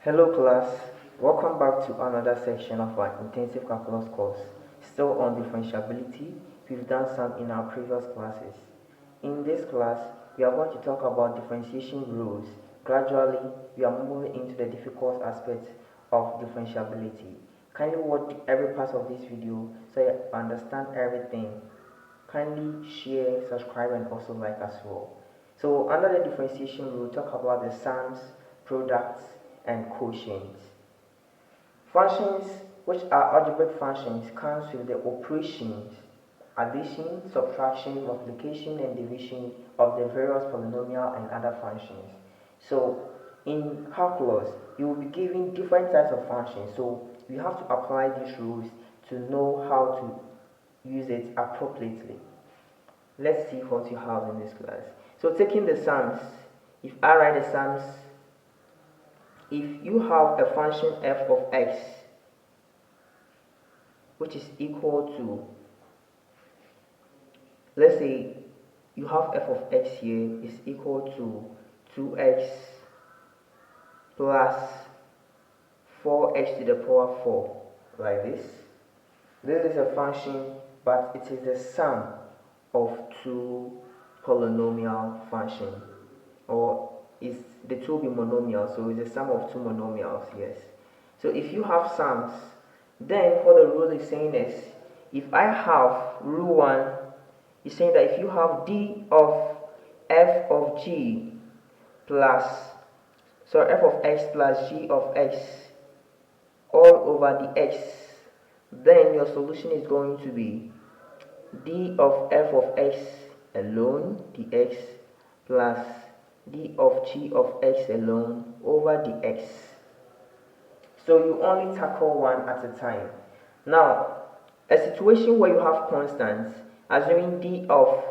Hello class, welcome back to another section of our intensive calculus course. Still on differentiability, we've done some in our previous classes. In this class, we are going to talk about differentiation rules. Gradually, we are moving into the difficult aspects of differentiability. Kindly watch every part of this video so you understand everything. Kindly share, subscribe and also like as well. So under the differentiation rule, we'll talk about the sums, products, and quotients. Functions which are algebraic functions comes with the operations addition, subtraction, multiplication, and division of the various polynomial and other functions. So in calculus, you will be given different types of functions. So you have to apply these rules to know how to use it appropriately. Let's see what you have in this class. So taking the sums, if I write the sums, if you have a function f of x which is equal to, let's say you have f of x here is equal to 2x plus 4x to the power 4, like this. This is a function, but it is the sum of two polynomial functions, or is the two be monomial, so it's the sum of two monomials, yes. So if you have sums, then what the rule is saying is, if I have rule 1, it's saying that if you have d of f of g plus, f of x plus g of x all over the x, then your solution is going to be d of f of x alone dx plus d of g of x alone over dx. So you only tackle one at a time. Now, a situation where you have constants, assuming d of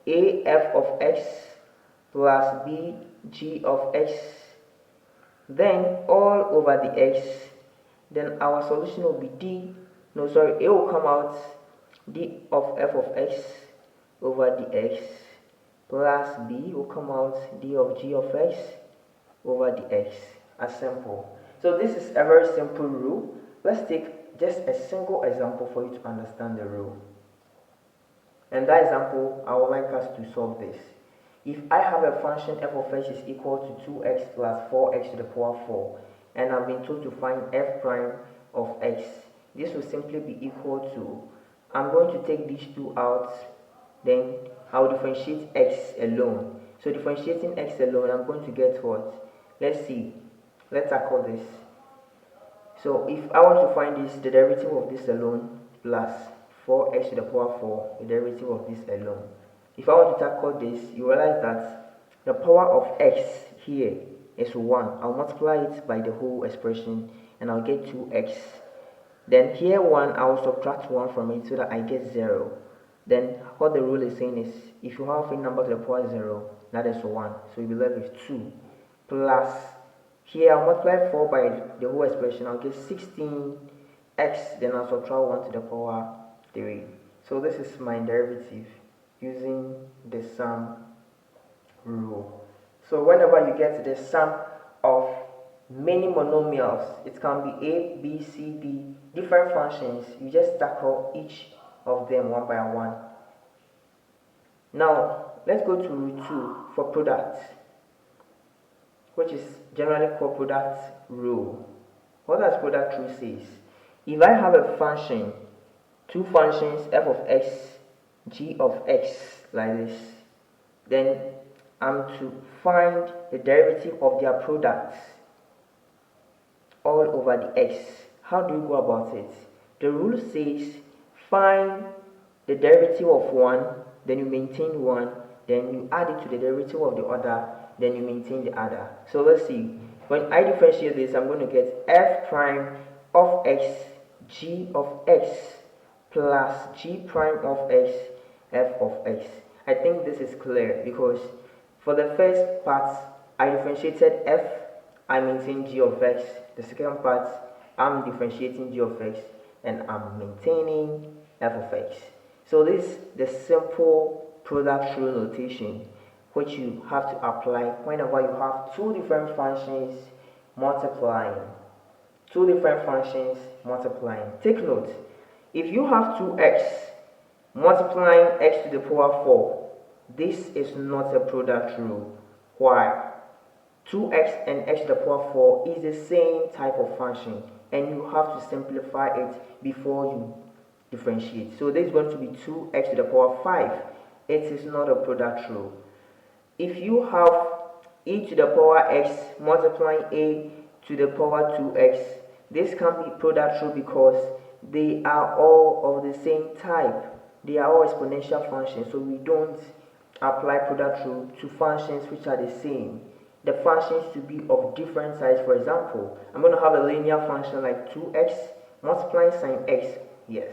a f of x plus b g of x, then all over the x, then our solution will be a will come out d of f of x over dx plus b will come out d of g of x over dx, as simple. So this is a very simple rule. Let's take just a single example for you to understand the rule. And that example, I would like us to solve this. If I have a function f of x is equal to 2x plus 4x to the power 4, and I've been told to find f prime of x, this will simply be equal to, I'm going to take these two out, then I'll differentiate x alone. So differentiating x alone, I'm going to get what? Let's see. Let's tackle this. So if I want to find this, the derivative of this alone plus 4x to the power 4, the derivative of this alone. If I want to tackle this, you realize that the power of x here is 1. I'll multiply it by the whole expression and I'll get 2x. Then here 1, I'll subtract 1 from it so that I get 0. Then what the rule is saying is, if you have a number to the power 0, that is 1. So you'll be left with 2 plus, here I'll multiply 4 by the whole expression, I'll get 16x, then I'll subtract 1 to the power 3. So this is my derivative using the sum rule. So whenever you get the sum of many monomials, it can be a, b, c, d, different functions, you just tackle each of them one by one. Now let's go to rule 2 for products, which is generally called product rule. What does product rule says? If I have a function, two functions, f of x, g of x, like this, then I'm to find the derivative of their products all over the x. How do you go about it? The rule says find the derivative of one, then you maintain one, then you add it to the derivative of the other, then you maintain the other. So let's see. When I differentiate this, I'm going to get f prime of x, g of x, plus g prime of x, f of x. I think this is clear because for the first part, I differentiated f, I maintain g of x. The second part, I'm differentiating g of x and I'm maintaining f of x. So this is the simple product rule notation which you have to apply whenever you have two different functions multiplying. Two different functions multiplying. Take note, if you have 2x multiplying x to the power 4, this is not a product rule. Why? 2x and x to the power 4 is the same type of function, and you have to simplify it before you differentiate. So this is going to be 2x to the power 5. It is not a product rule. If you have e to the power x multiplying a to the power 2x, this can be product rule because they are all of the same type. They are all exponential functions, so we don't apply product rule to functions which are the same. The functions to be of different size. For example, I'm going to have a linear function like 2x multiplying sine x. Yes,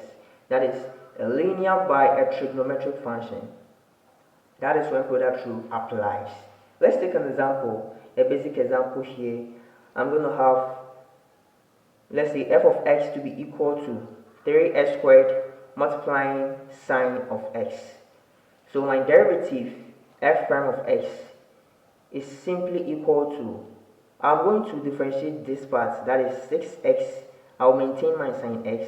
that is a linear by a trigonometric function. That is when product rule applies. Let's take an example, a basic example here. I'm going to have, let's say, f of x to be equal to 3x squared multiplying sine of x. So my derivative, f prime of x, is simply equal to, I'm going to differentiate this part, that is 6x. I'll maintain my sine x,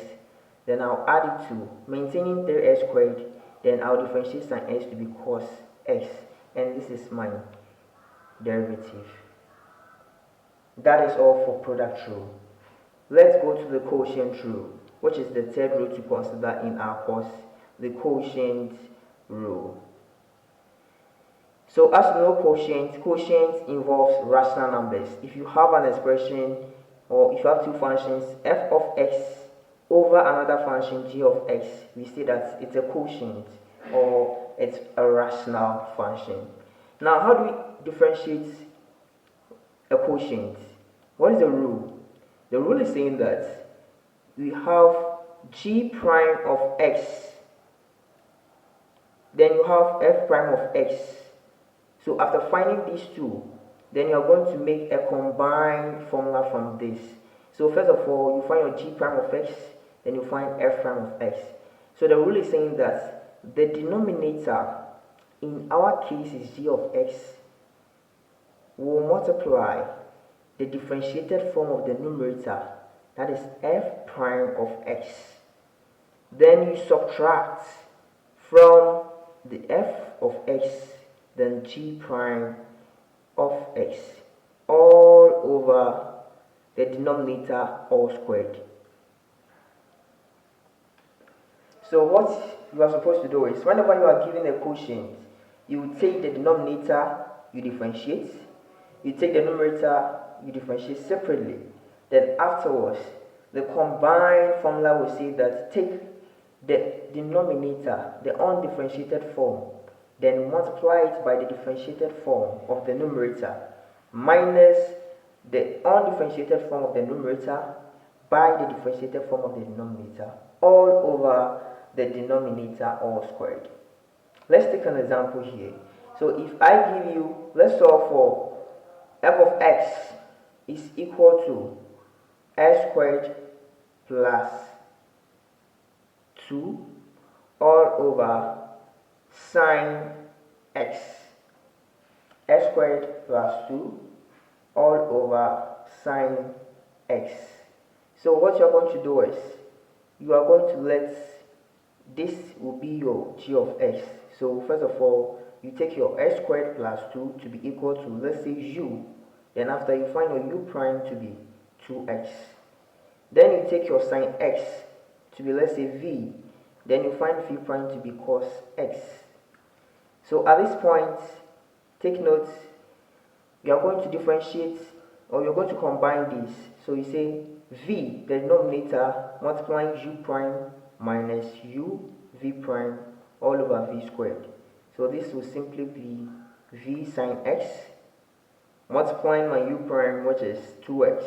then I'll add it to maintaining 3x squared, then I'll differentiate sine x to be cos x, and this is my derivative. That is all for product rule. Let's go to the quotient rule, which is the third rule to consider in our course, the quotient rule. So as you know, quotient involves rational numbers. If you have an expression, or if you have two functions, f of x over another function, g of x, we say that it's a quotient, or it's a rational function. Now, how do we differentiate a quotient? What is the rule? The rule is saying that we have g prime of x, then you have f prime of x. So after finding these two, then you are going to make a combined formula from this. So first of all, you find your g prime of x, then you find f prime of x. So the rule is saying that the denominator in our case is g of x will multiply the differentiated form of the numerator, that is f prime of x. Then you subtract from the f of x, then g prime of x, all over the denominator all squared. So what you are supposed to do is, whenever you are given a quotient, you take the denominator, you differentiate, you take the numerator, you differentiate separately. Then afterwards, the combined formula will say that take the denominator, the undifferentiated form, then multiply it by the differentiated form of the numerator, minus the undifferentiated form of the numerator by the differentiated form of the denominator, all over the denominator all squared. Let's take an example here. So if I give you, let's solve for f of x is equal to x squared plus 2 all over sine x. X squared plus 2 all over sine x. So what you're going to do is, you are going to let this will be your g of x. So first of all, you take your x squared plus 2 to be equal to, let's say, u. Then after, you find your u prime to be 2x. Then you take your sine x to be, let's say, v. Then you find v prime to be cos x. So at this point, take note, you are going to differentiate, or you're going to combine these. So you say v, the denominator, multiplying u prime minus u v prime all over v squared. So this will simply be v sine x multiplying my u prime, which is 2x,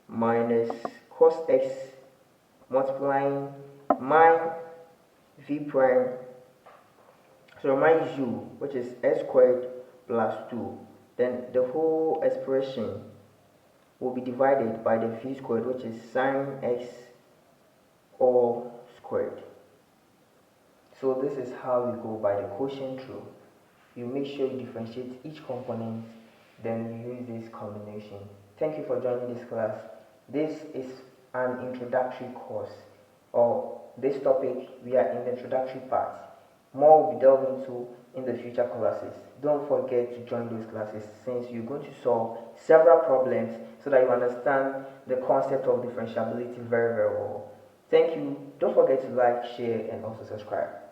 minus cos x multiplying my v prime, so my u, which is x squared plus 2. Then the whole expression will be divided by the v squared, which is sine x all squared. So this is how we go by the quotient rule. You make sure you differentiate each component, then you use this combination. Thank you for joining this class. This is an introductory course, or this topic we are in the introductory part. More will be delved into in the future classes. Don't forget to join those classes since you're going to solve several problems so that you understand the concept of differentiability very, very well. Thank you. Don't forget to like, share, and also subscribe.